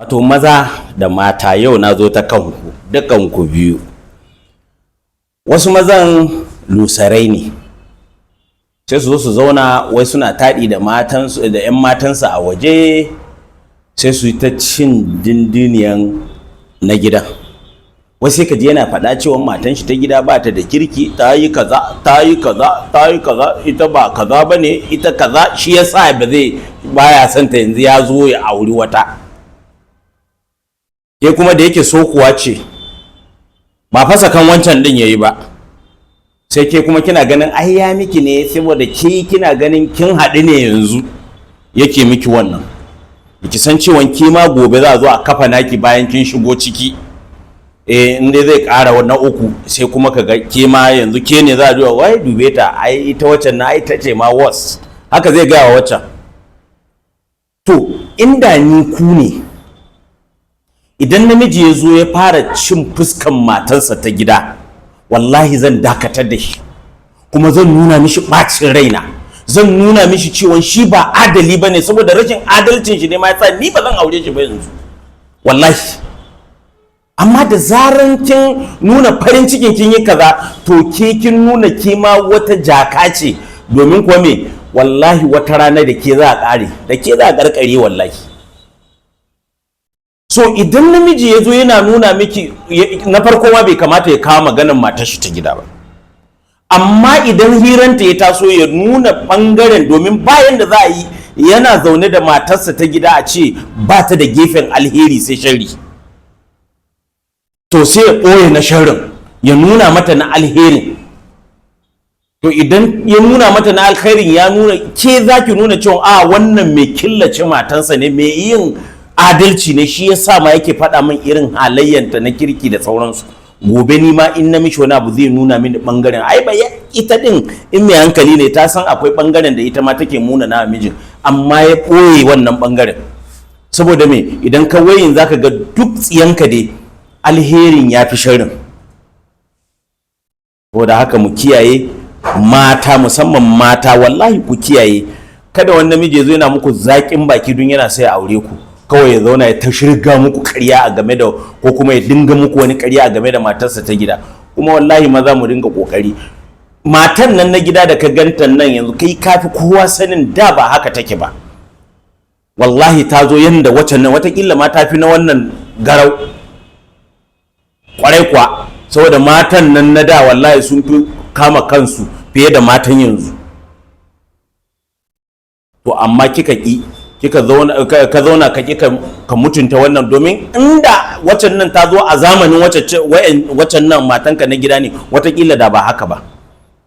Wato maza da mata yau na zo ta kanku dukanku biyu. Wasu mazan lusarai ne, sai su zo su zauna wai suna taɗi da matansu da 'yan matansu a waje, sai su yi ta cin dindiniyan na gidan. Wai sai ka ji yana faɗa cewa matan shi ta gida ba ta da kirki, ta yi kaza ta yi kaza ta yi kaza, ita ba kaza ba ne, ita kaza, shi yasa baya son ta yanzu ya zo ya auri wata. Ke kuma da yake so kuwa ce ba fasa kan wancan din yayi ba, sai ke kuma kina ganin ai ya miki ne saboda ke kina ganin kin haɗu ne yanzu yake miki wannan. Ki san cewa ke ma gobe za a zo a kafa naki bayan kin shigo ciki. In dai zai ƙara na uku sai kuma ka ga ke ma yanzu ke ne za a zo wai dube ta, ai ita waccan na ai ta ce ma was, haka zai gaya wa waccan. To inda ni ku ne, idan namiji ya zo ya fara cin fuskan matarsa ta gida, wallahi zan dakatar da shi, kuma zan nuna mishi ɓacin raina, zan nuna mishi cewa shi ba adali ba ne, saboda rashin adalcin shi ne ma yasa ni ba zan aure shi ba yanzu, wallahi. Amma da zaran kin nuna farin cikin kin yi kaza, to ke kin nuna ke ma wata jaka ce, domin kuwa me, wallahi wata rana da ke za a ƙare, da ke za a ƙarƙare wallahi. So idan namiji ya zo yana nuna miki, na farko ma bai kamata ya kawo maganar matar shi ta gida ba, amma idan hiranta ya taso ya nuna ɓangaren, domin bayan da za a yi yana zaune da matarsa ta gida a ce ba ta da gefen alheri sai sharri, to sai ya ɓoye na sharrin ya nuna mata na alherin. To idan ya nuna mata na alherin, ya nuna ke za ki nuna cewa a wannan mai killace matarsa ne, mai yin adalci ne, shi yasa ma yake faɗa min irin halayyanta na kirki da sauransu. Gobe ni ma in na mishi wani abu zai nuna mini bangaren, ai ba ita din in mai hankali ne ta san akwai bangaren da ita ma take muna na mijin, amma ya ɓoye wannan bangaren. Saboda me, idan ka wayin zaka ga duk tsiyanka dai alherin ya fi sharrin. Saboda haka mu kiyaye mata, musamman mata, wallahi ku kiyaye. Kada wani namiji ya zo yana muku zaƙin baki don yana sai aure ku, kawai ya zauna ya ta shirga muku ƙarya a game da, ko kuma ya dinga muku wani ƙarya a game da matarsa ta gida. Kuma wallahi maza mu dinga ƙoƙari. Matan nan na gida da ka ganta nan yanzu, kai kafi kowa sanin da ba haka take ba. Wallahi ta zo yanda waccan nan, watakila ma ta fi na wannan garau. Kwarai kuwa, saboda matan nan na da wallahi sun fi kama kansu fiye da matan yanzu. To amma kika ka zauna ka mutunta wannan, domin inda waccan nan ta zo a zamanin waccan nan matanka na gida ne, watakila da ba haka ba,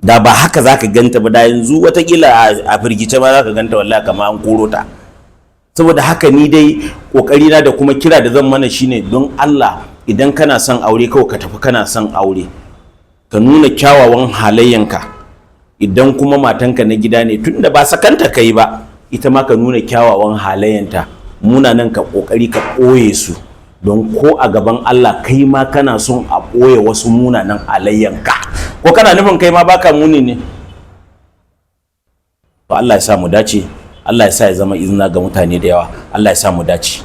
da ba haka zaka ganta ba, da yanzu watakila a firgice ma zaka ganta wallahi kamar an koro ta. Saboda haka ni dai kokari na da kuma kira da zan mana shine, don Allah idan kana son aure kawai ka tafi kana son aure, ka nuna kyawawan halayyanka. Idan kuma matanka na gida ne, tunda ba sakanta kai ba, ita ma ka nuna kyawawan halayyanta, munanan ka kokari ka ɓoye su, don ko a gaban Allah kai ma kana son a ɓoye wasu munanan halayyanka, ko kana nufin kai ma baka muni ne? To Allah ya sa mu dace, Allah ya sa ya zama izina ga mutane da yawa, Allah ya sa mu dace.